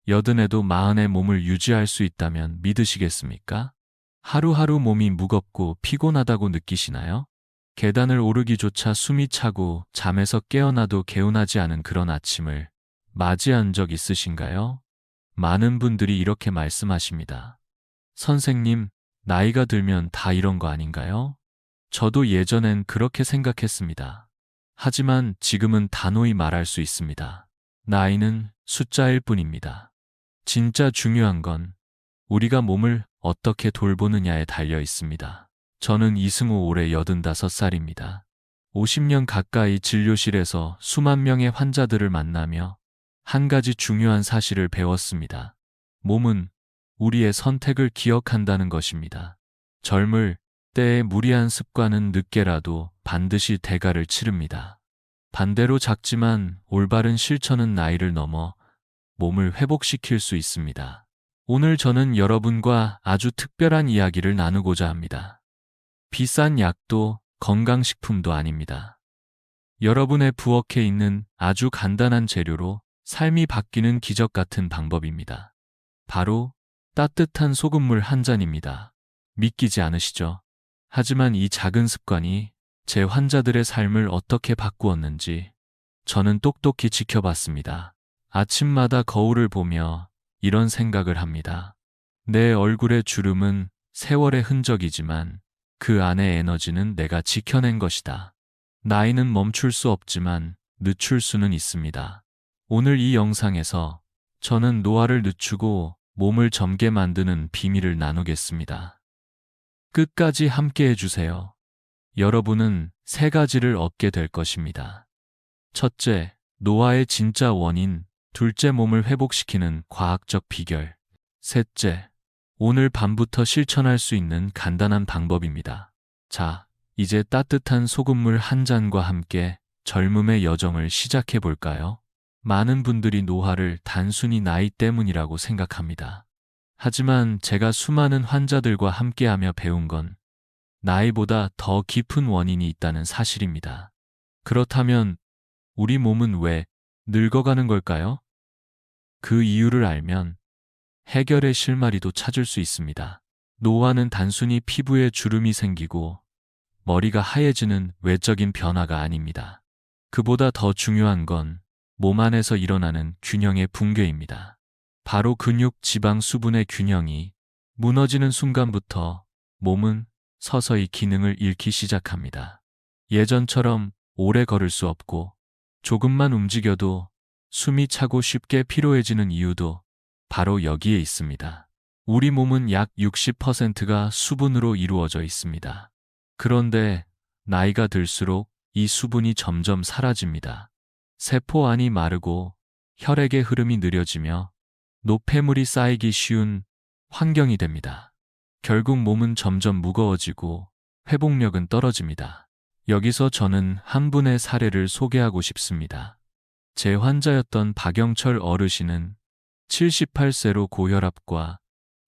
여든에도 마흔의 몸을 유지할 수 있다면 믿으시겠습니까? 하루하루 몸이 무겁고 피곤하다고 느끼시나요? 계단을 오르기조차 숨이 차고 잠에서 깨어나도 개운하지 않은 그런 아침을 맞이한 적 있으신가요? 많은 분들이 이렇게 말씀하십니다. 선생님, 나이가 들면 다 이런 거 아닌가요? 저도 예전엔 그렇게 생각했습니다. 하지만 지금은 단호히 말할 수 있습니다. 나이는 숫자일 뿐입니다. 진짜 중요한 건 우리가 몸을 어떻게 돌보느냐에 달려 있습니다. 저는 이승우 올해 85살입니다. 50년 가까이 진료실에서 수만 명의 환자들을 만나며 한 가지 중요한 사실을 배웠습니다. 몸은 우리의 선택을 기억한다는 것입니다. 젊을 때의 무리한 습관은 늦게라도 반드시 대가를 치릅니다. 반대로 작지만 올바른 실천은 나이를 넘어 몸을 회복시킬 수 있습니다. 오늘 저는 여러분과 아주 특별한 이야기를 나누고자 합니다. 비싼 약도 건강식품도 아닙니다. 여러분의 부엌에 있는 아주 간단한 재료로 삶이 바뀌는 기적 같은 방법입니다. 바로 따뜻한 소금물 한 잔입니다. 믿기지 않으시죠? 하지만 이 작은 습관이 제 환자들의 삶을 어떻게 바꾸었는지 저는 똑똑히 지켜봤습니다. 아침마다 거울을 보며 이런 생각을 합니다. 내 얼굴의 주름은 세월의 흔적이지만 그 안의 에너지는 내가 지켜낸 것이다. 나이는 멈출 수 없지만 늦출 수는 있습니다. 오늘 이 영상에서 저는 노화를 늦추고 몸을 젊게 만드는 비밀을 나누겠습니다. 끝까지 함께 해주세요. 여러분은 세 가지를 얻게 될 것입니다. 첫째, 노화의 진짜 원인. 둘째, 몸을 회복시키는 과학적 비결. 셋째, 오늘 밤부터 실천할 수 있는 간단한 방법입니다. 자, 이제 따뜻한 소금물 한 잔과 함께 젊음의 여정을 시작해 볼까요? 많은 분들이 노화를 단순히 나이 때문이라고 생각합니다. 하지만 제가 수많은 환자들과 함께하며 배운 건 나이보다 더 깊은 원인이 있다는 사실입니다. 그렇다면 우리 몸은 왜 늙어가는 걸까요? 그 이유를 알면 해결의 실마리도 찾을 수 있습니다. 노화는 단순히 피부에 주름이 생기고 머리가 하얘지는 외적인 변화가 아닙니다. 그보다 더 중요한 건 몸 안에서 일어나는 균형의 붕괴입니다. 바로 근육, 지방, 수분의 균형이 무너지는 순간부터 몸은 서서히 기능을 잃기 시작합니다. 예전처럼 오래 걸을 수 없고 조금만 움직여도 숨이 차고 쉽게 피로해지는 이유도 바로 여기에 있습니다. 우리 몸은 약 60%가 수분으로 이루어져 있습니다. 그런데 나이가 들수록 이 수분이 점점 사라집니다. 세포 안이 마르고 혈액의 흐름이 느려지며 노폐물이 쌓이기 쉬운 환경이 됩니다. 결국 몸은 점점 무거워지고 회복력은 떨어집니다. 여기서 저는 한 분의 사례를 소개하고 싶습니다. 제 환자였던 박영철 어르신은 78세로 고혈압과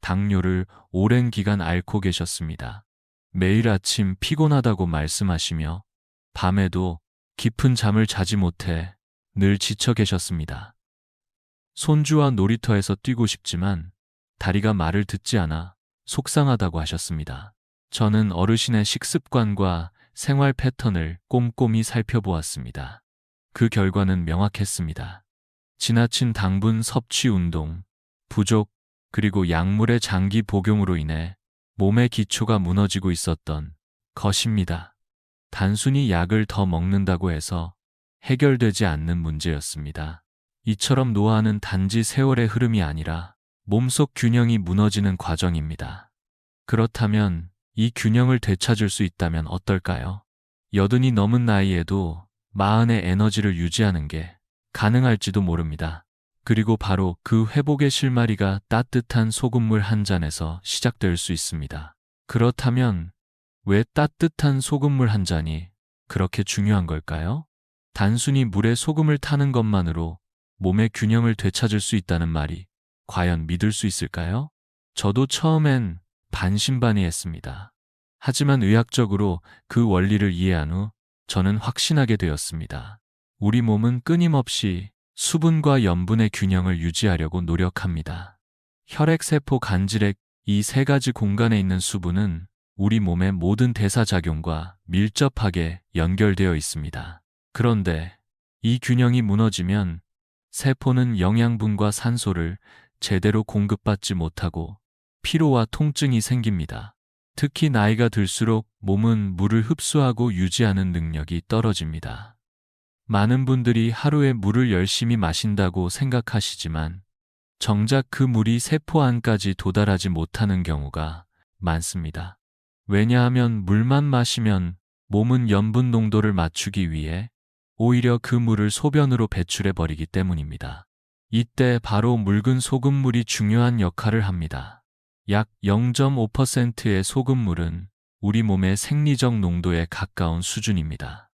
당뇨를 오랜 기간 앓고 계셨습니다. 매일 아침 피곤하다고 말씀하시며 밤에도 깊은 잠을 자지 못해 늘 지쳐 계셨습니다. 손주와 놀이터에서 뛰고 싶지만 다리가 말을 듣지 않아 속상하다고 하셨습니다. 저는 어르신의 식습관과 생활 패턴을 꼼꼼히 살펴보았습니다. 그 결과는 명확했습니다. 지나친 당분 섭취, 운동 부족, 그리고 약물의 장기 복용으로 인해 몸의 기초가 무너지고 있었던 것입니다. 단순히 약을 더 먹는다고 해서 해결되지 않는 문제였습니다. 이처럼 노화는 단지 세월의 흐름이 아니라 몸속 균형이 무너지는 과정입니다. 그렇다면 이 균형을 되찾을 수 있다면 어떨까요? 80이 넘은 나이에도 마흔의 에너지를 유지하는 게 가능할지도 모릅니다. 그리고 바로 그 회복의 실마리가 따뜻한 소금물 한 잔에서 시작될 수 있습니다. 그렇다면 왜 따뜻한 소금물 한 잔이 그렇게 중요한 걸까요? 단순히 물에 소금을 타는 것만으로 몸의 균형을 되찾을 수 있다는 말이 과연 믿을 수 있을까요? 저도 처음엔 반신반의했습니다. 하지만 의학적으로 그 원리를 이해한 후 저는 확신하게 되었습니다. 우리 몸은 끊임없이 수분과 염분의 균형을 유지하려고 노력합니다. 혈액세포, 간질액, 이 세 가지 공간에 있는 수분은 우리 몸의 모든 대사작용과 밀접하게 연결되어 있습니다. 그런데 이 균형이 무너지면 세포는 영양분과 산소를 제대로 공급받지 못하고 피로와 통증이 생깁니다. 특히 나이가 들수록 몸은 물을 흡수하고 유지하는 능력이 떨어집니다. 많은 분들이 하루에 물을 열심히 마신다고 생각하시지만 정작 그 물이 세포 안까지 도달하지 못하는 경우가 많습니다. 왜냐하면 물만 마시면 몸은 염분 농도를 맞추기 위해 오히려 그 물을 소변으로 배출해 버리기 때문입니다. 이때 바로 묽은 소금물이 중요한 역할을 합니다. 약 0.5%의 소금물은 우리 몸의 생리적 농도에 가까운 수준입니다.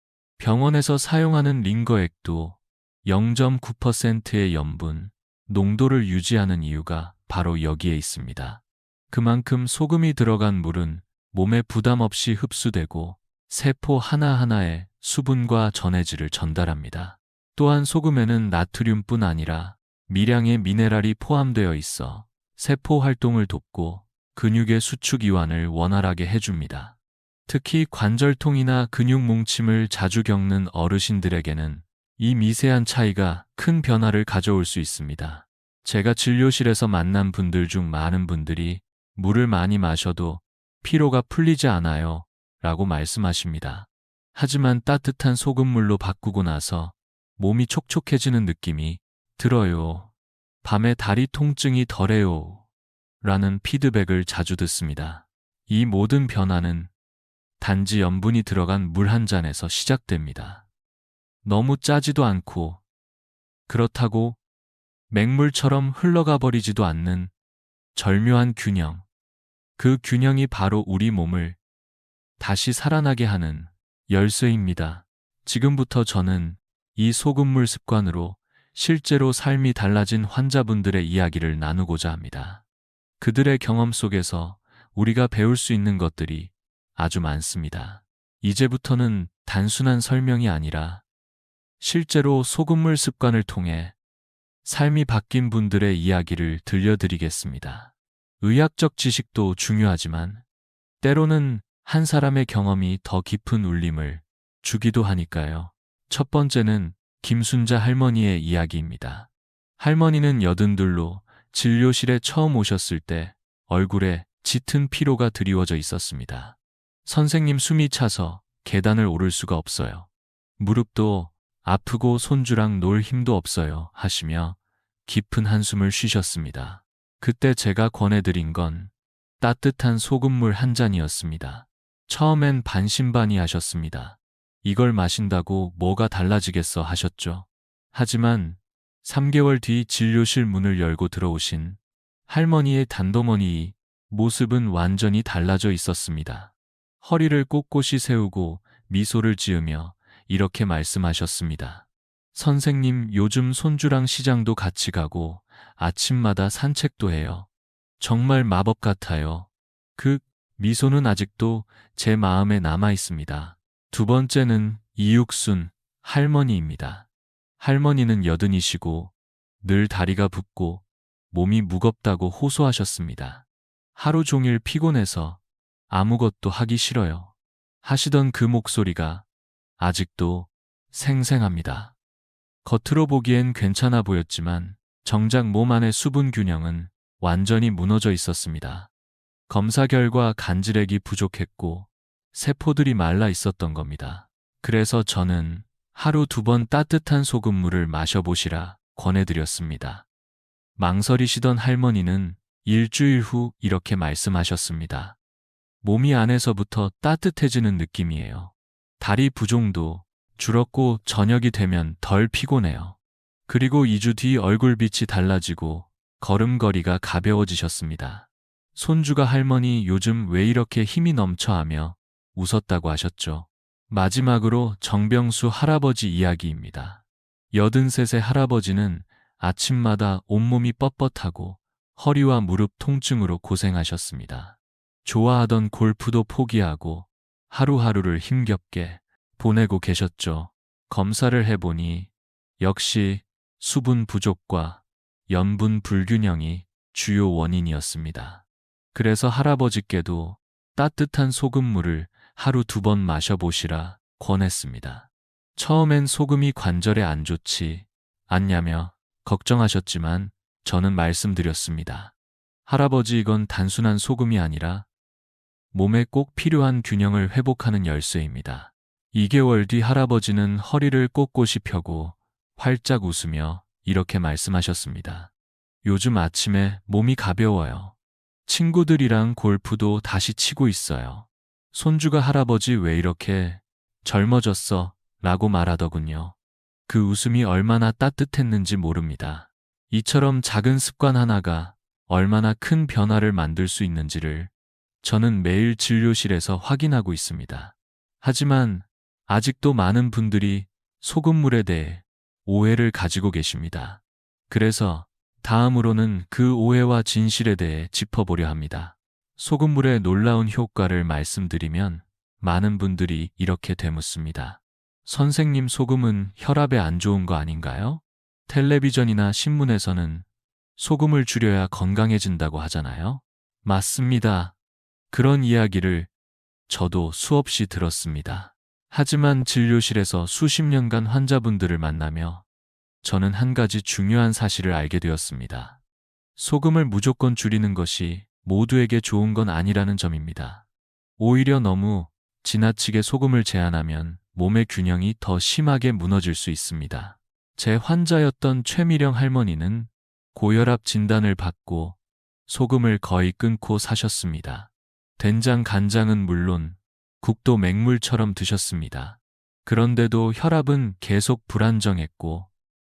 병원에서 사용하는 링거액도 0.9%의 염분 농도를 유지하는 이유가 바로 여기에 있습니다. 그만큼 소금이 들어간 물은 몸에 부담 없이 흡수되고 세포 하나하나에 수분과 전해질을 전달합니다. 또한 소금에는 나트륨뿐 아니라 미량의 미네랄이 포함되어 있어 세포 활동을 돕고 근육의 수축 이완을 원활하게 해줍니다. 특히 관절통이나 근육 뭉침을 자주 겪는 어르신들에게는 이 미세한 차이가 큰 변화를 가져올 수 있습니다. 제가 진료실에서 만난 분들 중 많은 분들이 물을 많이 마셔도 피로가 풀리지 않아요 라고 말씀하십니다. 하지만 따뜻한 소금물로 바꾸고 나서 몸이 촉촉해지는 느낌이 들어요. 밤에 다리 통증이 덜해요. 라는 피드백을 자주 듣습니다. 이 모든 변화는 단지 염분이 들어간 물 한 잔에서 시작됩니다. 너무 짜지도 않고 그렇다고 맹물처럼 흘러가 버리지도 않는 절묘한 균형. 그 균형이 바로 우리 몸을 다시 살아나게 하는 열쇠입니다. 지금부터 저는 이 소금물 습관으로 실제로 삶이 달라진 환자분들의 이야기를 나누고자 합니다. 그들의 경험 속에서 우리가 배울 수 있는 것들이 아주 많습니다. 이제부터는 단순한 설명이 아니라 실제로 소금물 습관을 통해 삶이 바뀐 분들의 이야기를 들려드리겠습니다. 의학적 지식도 중요하지만 때로는 한 사람의 경험이 더 깊은 울림을 주기도 하니까요. 첫 번째는 김순자 할머니의 이야기입니다. 할머니는 82로 진료실에 처음 오셨을 때 얼굴에 짙은 피로가 드리워져 있었습니다. 선생님, 숨이 차서 계단을 오를 수가 없어요. 무릎도 아프고 손주랑 놀 힘도 없어요 하시며 깊은 한숨을 쉬셨습니다. 그때 제가 권해드린 건 따뜻한 소금물 한 잔이었습니다. 처음엔 반신반의하셨습니다. 이걸 마신다고 뭐가 달라지겠어 하셨죠. 하지만 3개월 뒤 진료실 문을 열고 들어오신 할머니의 단도머니 모습은 완전히 달라져 있었습니다. 허리를 꼿꼿이 세우고 미소를 지으며 이렇게 말씀하셨습니다. 선생님, 요즘 손주랑 시장도 같이 가고 아침마다 산책도 해요. 정말 마법 같아요. 그 미소는 아직도 제 마음에 남아 있습니다. 두 번째는 이육순 할머니입니다. 할머니는 80이시고 늘 다리가 붓고 몸이 무겁다고 호소하셨습니다. 하루 종일 피곤해서 아무것도 하기 싫어요 하시던 그 목소리가 아직도 생생합니다. 겉으로 보기엔 괜찮아 보였지만 정작 몸 안의 수분 균형은 완전히 무너져 있었습니다. 검사 결과 간질액이 부족했고 세포들이 말라 있었던 겁니다. 그래서 저는 하루 2번 따뜻한 소금물을 마셔보시라 권해드렸습니다. 망설이시던 할머니는 일주일 후 이렇게 말씀하셨습니다. 몸이 안에서부터 따뜻해지는 느낌이에요. 다리 부종도 줄었고 저녁이 되면 덜 피곤해요. 그리고 2주 뒤 얼굴빛이 달라지고 걸음걸이가 가벼워지셨습니다. 손주가 할머니 요즘 왜 이렇게 힘이 넘쳐 하며 웃었다고 하셨죠. 마지막으로 정병수 할아버지 이야기입니다. 83세 할아버지는 아침마다 온몸이 뻣뻣하고 허리와 무릎 통증으로 고생하셨습니다. 좋아하던 골프도 포기하고 하루하루를 힘겹게 보내고 계셨죠. 검사를 해보니 역시 수분 부족과 염분 불균형이 주요 원인이었습니다. 그래서 할아버지께도 따뜻한 소금물을 하루 2번 마셔보시라 권했습니다. 처음엔 소금이 관절에 안 좋지 않냐며 걱정하셨지만 저는 말씀드렸습니다. 할아버지, 이건 단순한 소금이 아니라 몸에 꼭 필요한 균형을 회복하는 열쇠입니다. 2개월 뒤 할아버지는 허리를 꼿꼿이 펴고 활짝 웃으며 이렇게 말씀하셨습니다. 요즘 아침에 몸이 가벼워요. 친구들이랑 골프도 다시 치고 있어요. 손주가 할아버지 왜 이렇게 젊어졌어? 라고 말하더군요. 그 웃음이 얼마나 따뜻했는지 모릅니다. 이처럼 작은 습관 하나가 얼마나 큰 변화를 만들 수 있는지를 저는 매일 진료실에서 확인하고 있습니다. 하지만 아직도 많은 분들이 소금물에 대해 오해를 가지고 계십니다. 그래서 다음으로는 그 오해와 진실에 대해 짚어보려 합니다. 소금물의 놀라운 효과를 말씀드리면 많은 분들이 이렇게 되묻습니다. 선생님, 소금은 혈압에 안 좋은 거 아닌가요? 텔레비전이나 신문에서는 소금을 줄여야 건강해진다고 하잖아요. 맞습니다. 그런 이야기를 저도 수없이 들었습니다. 하지만 진료실에서 수십 년간 환자분들을 만나며 저는 한 가지 중요한 사실을 알게 되었습니다. 소금을 무조건 줄이는 것이 모두에게 좋은 건 아니라는 점입니다. 오히려 너무 지나치게 소금을 제한하면 몸의 균형이 더 심하게 무너질 수 있습니다. 제 환자였던 최미령 할머니는 고혈압 진단을 받고 소금을 거의 끊고 사셨습니다. 된장, 간장은 물론 국도 맹물처럼 드셨습니다. 그런데도 혈압은 계속 불안정했고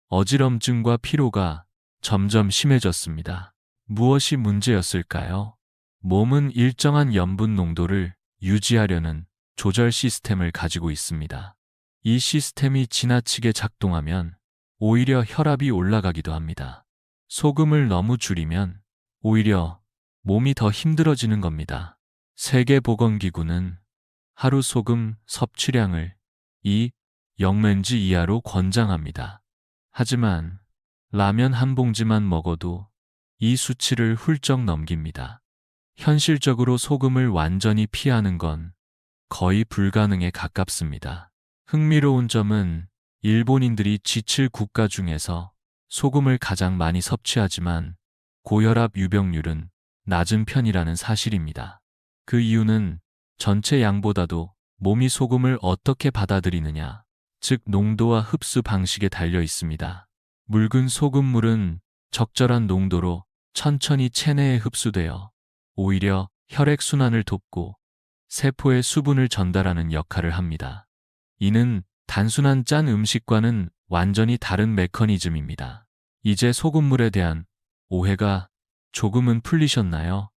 어지럼증과 피로가 점점 심해졌습니다. 무엇이 문제였을까요? 몸은 일정한 염분 농도를 유지하려는 조절 시스템을 가지고 있습니다. 이 시스템이 지나치게 작동하면 오히려 혈압이 올라가기도 합니다. 소금을 너무 줄이면 오히려 몸이 더 힘들어지는 겁니다. 세계보건기구는 하루 소금 섭취량을 0mg 이하로 권장합니다. 하지만 라면 한 봉지만 먹어도 이 수치를 훌쩍 넘깁니다. 현실적으로 소금을 완전히 피하는 건 거의 불가능에 가깝습니다. 흥미로운 점은 일본인들이 G7 국가 중에서 소금을 가장 많이 섭취하지만 고혈압 유병률은 낮은 편이라는 사실입니다. 그 이유는 전체 양보다도 몸이 소금을 어떻게 받아들이느냐, 즉 농도와 흡수 방식에 달려 있습니다. 묽은 소금물은 적절한 농도로 천천히 체내에 흡수되어 오히려 혈액순환을 돕고 세포에 수분을 전달하는 역할을 합니다. 이는 단순한 짠 음식과는 완전히 다른 메커니즘입니다. 이제 소금물에 대한 오해가 조금은 풀리셨나요?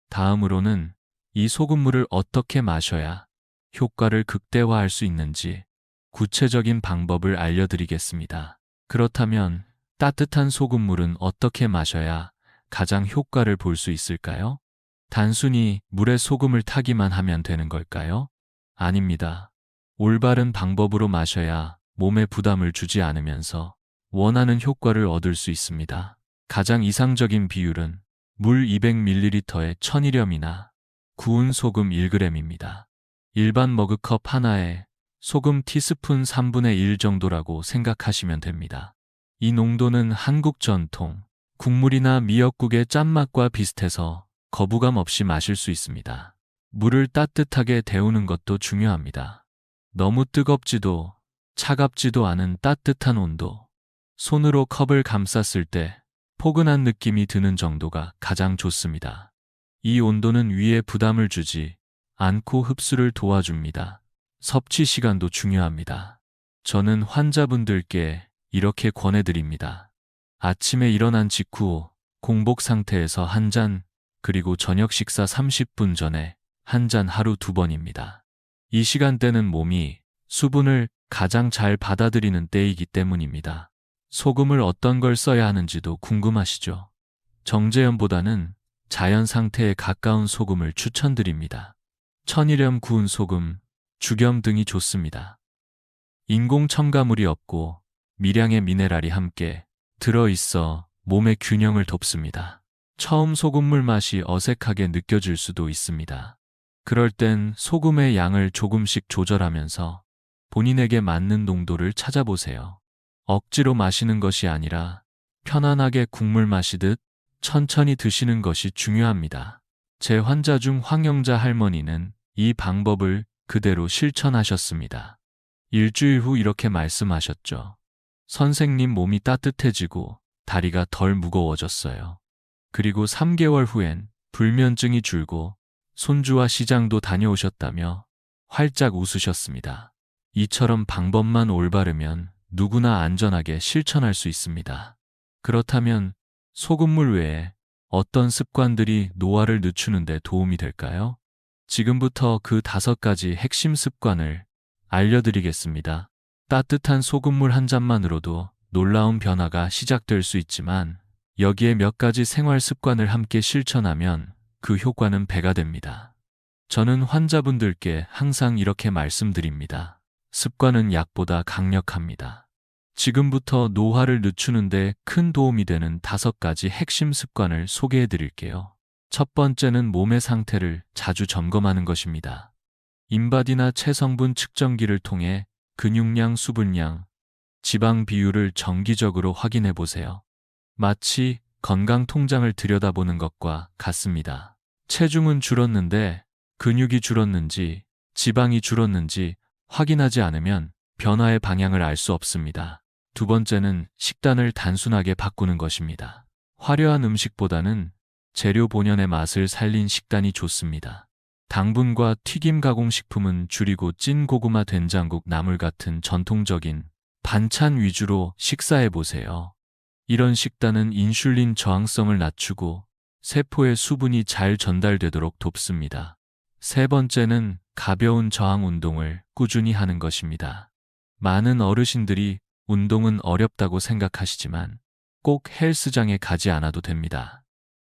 다음으로는 이 소금물을 어떻게 마셔야 효과를 극대화할 수 있는지 구체적인 방법을 알려드리겠습니다. 그렇다면 따뜻한 소금물은 어떻게 마셔야 가장 효과를 볼 수 있을까요? 단순히 물에 소금을 타기만 하면 되는 걸까요? 아닙니다. 올바른 방법으로 마셔야 몸에 부담을 주지 않으면서 원하는 효과를 얻을 수 있습니다. 가장 이상적인 비율은 물 200ml에 1000이렴이나 구운 소금 1g입니다. 일반 머그컵 하나에 소금 티스푼 3분의 1 정도라고 생각하시면 됩니다. 이 농도는 한국 전통 국물이나 미역국의 짠맛과 비슷해서 거부감 없이 마실 수 있습니다. 물을 따뜻하게 데우는 것도 중요합니다. 너무 뜨겁지도 차갑지도 않은 따뜻한 온도. 손으로 컵을 감쌌을 때 포근한 느낌이 드는 정도가 가장 좋습니다. 이 온도는 위에 부담을 주지 않고 흡수를 도와줍니다. 섭취 시간도 중요합니다. 저는 환자분들께 이렇게 권해드립니다. 아침에 일어난 직후 공복 상태에서 한 잔, 그리고 저녁 식사 30분 전에 한 잔 하루 2번입니다. 이 시간대는 몸이 수분을 가장 잘 받아들이는 때이기 때문입니다. 소금을 어떤 걸 써야 하는지도 궁금하시죠? 정제염보다는 자연 상태에 가까운 소금을 추천드립니다. 천일염, 구운 소금, 죽염 등이 좋습니다. 인공 첨가물이 없고 미량의 미네랄이 함께 들어있어 몸의 균형을 돕습니다. 처음 소금물 맛이 어색하게 느껴질 수도 있습니다. 그럴 땐 소금의 양을 조금씩 조절하면서 본인에게 맞는 농도를 찾아보세요. 억지로 마시는 것이 아니라 편안하게 국물 마시듯 천천히 드시는 것이 중요합니다. 제 환자 중 황영자 할머니는 이 방법을 그대로 실천하셨습니다. 일주일 후 이렇게 말씀하셨죠. 선생님, 몸이 따뜻해지고 다리가 덜 무거워졌어요. 그리고 3개월 후엔 불면증이 줄고 손주와 시장도 다녀오셨다며 활짝 웃으셨습니다. 이처럼 방법만 올바르면 누구나 안전하게 실천할 수 있습니다. 그렇다면 소금물 외에 어떤 습관들이 노화를 늦추는 데 도움이 될까요? 지금부터 그 5가지 핵심 습관을 알려드리겠습니다. 따뜻한 소금물 한 잔만으로도 놀라운 변화가 시작될 수 있지만 여기에 몇 가지 생활 습관을 함께 실천하면 그 효과는 배가 됩니다. 저는 환자분들께 항상 이렇게 말씀드립니다. 습관은 약보다 강력합니다. 지금부터 노화를 늦추는데 큰 도움이 되는 5가지 핵심 습관을 소개해 드릴게요. 첫 번째는 몸의 상태를 자주 점검하는 것입니다. 인바디나 체성분 측정기를 통해 근육량, 수분량, 지방 비율을 정기적으로 확인해 보세요. 마치 건강 통장을 들여다보는 것과 같습니다. 체중은 줄었는데 근육이 줄었는지 지방이 줄었는지 확인하지 않으면 변화의 방향을 알 수 없습니다. 두 번째는 식단을 단순하게 바꾸는 것입니다. 화려한 음식보다는 재료 본연의 맛을 살린 식단이 좋습니다. 당분과 튀김 가공식품은 줄이고 찐 고구마, 된장국, 나물 같은 전통적인 반찬 위주로 식사해 보세요. 이런 식단은 인슐린 저항성을 낮추고 세포에 수분이 잘 전달되도록 돕습니다. 세 번째는 가벼운 저항 운동을 꾸준히 하는 것입니다. 많은 어르신들이 운동은 어렵다고 생각하시지만 꼭 헬스장에 가지 않아도 됩니다.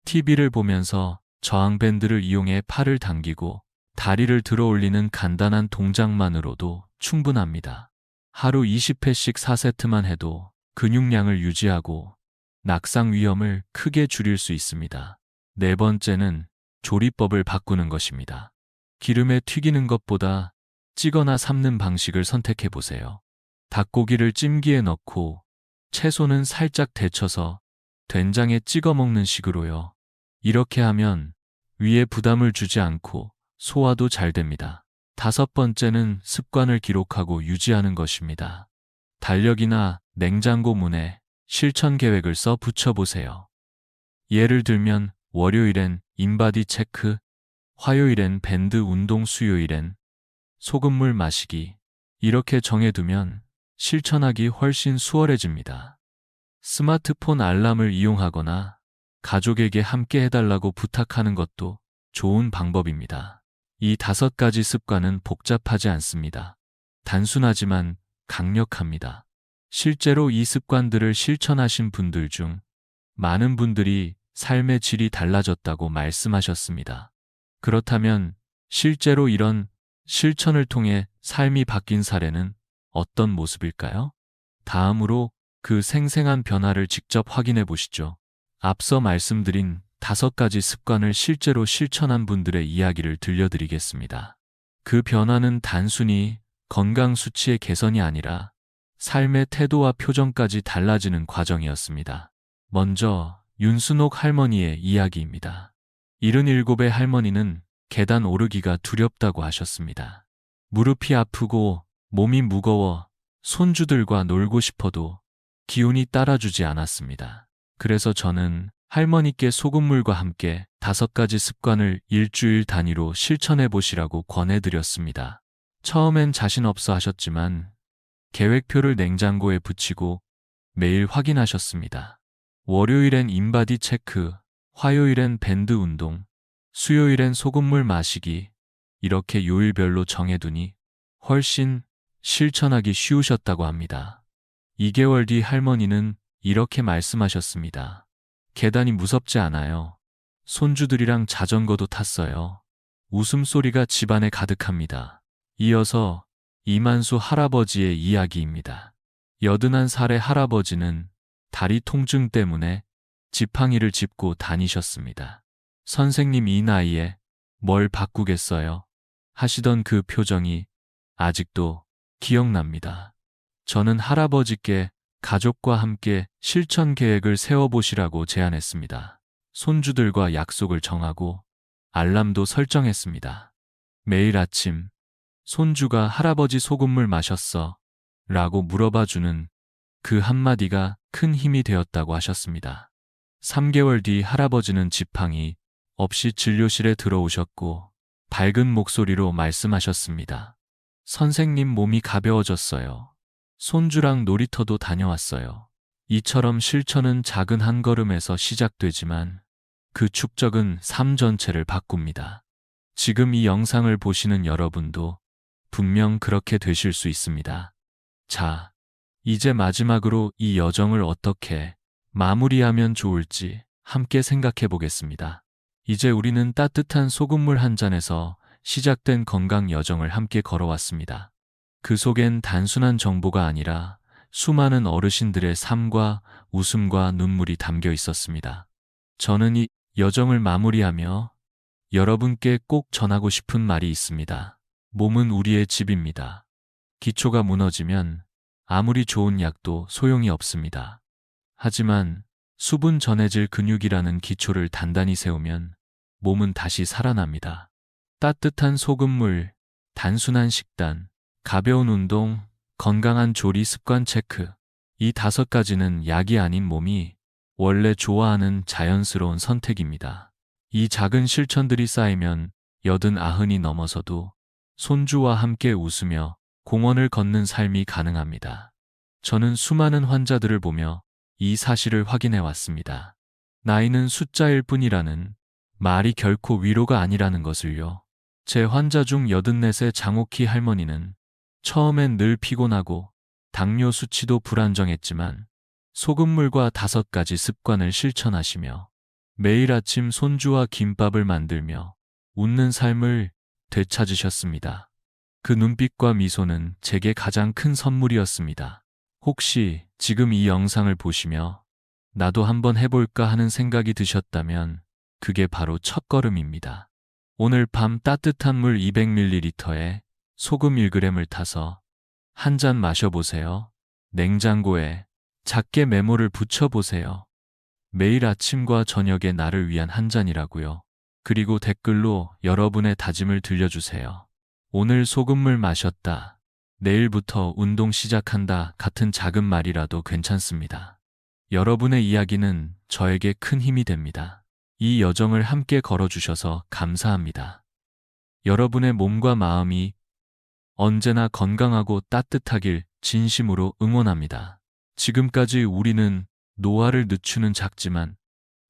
TV를 보면서 저항밴드를 이용해 팔을 당기고 다리를 들어 올리는 간단한 동작만으로도 충분합니다. 하루 20회씩 4세트만 해도 근육량을 유지하고 낙상 위험을 크게 줄일 수 있습니다. 네 번째는 조리법을 바꾸는 것입니다. 기름에 튀기는 것보다 찌거나 삶는 방식을 선택해 보세요. 닭고기를 찜기에 넣고 채소는 살짝 데쳐서 된장에 찍어 먹는 식으로요. 이렇게 하면 위에 부담을 주지 않고 소화도 잘 됩니다. 5번째는 습관을 기록하고 유지하는 것입니다. 달력이나 냉장고 문에 실천 계획을 써 붙여보세요. 예를 들면 월요일엔 인바디 체크, 화요일엔 밴드 운동, 수요일엔 소금물 마시기. 이렇게 정해두면 실천하기 훨씬 수월해집니다. 스마트폰 알람을 이용하거나 가족에게 함께 해달라고 부탁하는 것도 좋은 방법입니다. 이 5가지 습관은 복잡하지 않습니다. 단순하지만 강력합니다. 실제로 이 습관들을 실천하신 분들 중 많은 분들이 삶의 질이 달라졌다고 말씀하셨습니다. 그렇다면 실제로 이런 실천을 통해 삶이 바뀐 사례는 어떤 모습일까요? 다음으로 그 생생한 변화를 직접 확인해 보시죠. 앞서 말씀드린 5가지 습관을 실제로 실천한 분들의 이야기를 들려드리겠습니다. 그 변화는 단순히 건강 수치의 개선이 아니라 삶의 태도와 표정까지 달라지는 과정이었습니다. 먼저 윤순옥 할머니의 이야기입니다. 77의 할머니는 계단 오르기가 두렵다고 하셨습니다. 무릎이 아프고 몸이 무거워 손주들과 놀고 싶어도 기운이 따라주지 않았습니다. 그래서 저는 할머니께 소금물과 함께 5가지 습관을 일주일 단위로 실천해 보시라고 권해드렸습니다. 처음엔 자신 없어 하셨지만 계획표를 냉장고에 붙이고 매일 확인하셨습니다. 월요일엔 인바디 체크, 화요일엔 밴드 운동, 수요일엔 소금물 마시기. 이렇게 요일별로 정해두니 훨씬 실천하기 쉬우셨다고 합니다. 2개월 뒤 할머니는 이렇게 말씀하셨습니다. 계단이 무섭지 않아요. 손주들이랑 자전거도 탔어요. 웃음소리가 집안에 가득합니다. 이어서 이만수 할아버지의 이야기입니다. 81살의 할아버지는 다리 통증 때문에 지팡이를 짚고 다니셨습니다. 선생님 이 나이에 뭘 바꾸겠어요? 하시던 그 표정이 아직도 기억납니다. 저는 할아버지께 가족과 함께 실천 계획을 세워보시라고 제안했습니다. 손주들과 약속을 정하고 알람도 설정했습니다. 매일 아침 손주가 할아버지 소금물 마셨어? 라고 물어봐주는 그 한마디가 큰 힘이 되었다고 하셨습니다. 3개월 뒤 할아버지는 지팡이 없이 진료실에 들어오셨고 밝은 목소리로 말씀하셨습니다. 선생님 몸이 가벼워졌어요. 손주랑 놀이터도 다녀왔어요. 이처럼 실천은 작은 한 걸음에서 시작되지만 그 축적은 삶 전체를 바꿉니다. 지금 이 영상을 보시는 여러분도 분명 그렇게 되실 수 있습니다. 자, 이제 마지막으로 이 여정을 어떻게 마무리하면 좋을지 함께 생각해 보겠습니다. 이제 우리는 따뜻한 소금물 한 잔에서 시작된 건강 여정을 함께 걸어왔습니다. 그 속엔 단순한 정보가 아니라 수많은 어르신들의 삶과 웃음과 눈물이 담겨 있었습니다. 저는 이 여정을 마무리하며 여러분께 꼭 전하고 싶은 말이 있습니다. 몸은 우리의 집입니다. 기초가 무너지면 아무리 좋은 약도 소용이 없습니다. 하지만 수분 전해질 근육이라는 기초를 단단히 세우면 몸은 다시 살아납니다. 따뜻한 소금물, 단순한 식단, 가벼운 운동, 건강한 조리 습관 체크. 이 5가지는 약이 아닌 몸이 원래 좋아하는 자연스러운 선택입니다. 이 작은 실천들이 쌓이면 80이 넘어서도 손주와 함께 웃으며 공원을 걷는 삶이 가능합니다. 저는 수많은 환자들을 보며 이 사실을 확인해 왔습니다. 나이는 숫자일 뿐이라는 말이 결코 위로가 아니라는 것을요. 제 환자 중 84세 장옥희 할머니는 처음엔 늘 피곤하고 당뇨 수치도 불안정했지만 소금물과 5가지 습관을 실천하시며 매일 아침 손주와 김밥을 만들며 웃는 삶을 되찾으셨습니다. 그 눈빛과 미소는 제게 가장 큰 선물이었습니다. 혹시 지금 이 영상을 보시며 나도 한번 해볼까 하는 생각이 드셨다면 그게 바로 첫걸음입니다. 오늘 밤 따뜻한 물 200ml에 소금 1g을 타서 한 잔 마셔보세요. 냉장고에 작게 메모를 붙여보세요. 매일 아침과 저녁에 나를 위한 한 잔이라고요. 그리고 댓글로 여러분의 다짐을 들려주세요. 오늘 소금물 마셨다. 내일부터 운동 시작한다 같은 작은 말이라도 괜찮습니다. 여러분의 이야기는 저에게 큰 힘이 됩니다. 이 여정을 함께 걸어주셔서 감사합니다. 여러분의 몸과 마음이 언제나 건강하고 따뜻하길 진심으로 응원합니다. 지금까지 우리는 노화를 늦추는 작지만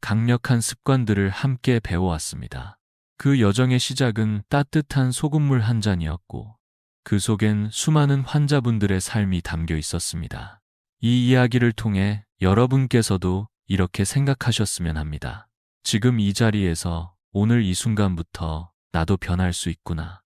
강력한 습관들을 함께 배워왔습니다. 그 여정의 시작은 따뜻한 소금물 한 잔이었고 그 속엔 수많은 환자분들의 삶이 담겨 있었습니다. 이 이야기를 통해 여러분께서도 이렇게 생각하셨으면 합니다. 지금 이 자리에서 오늘 이 순간부터 나도 변할 수 있구나.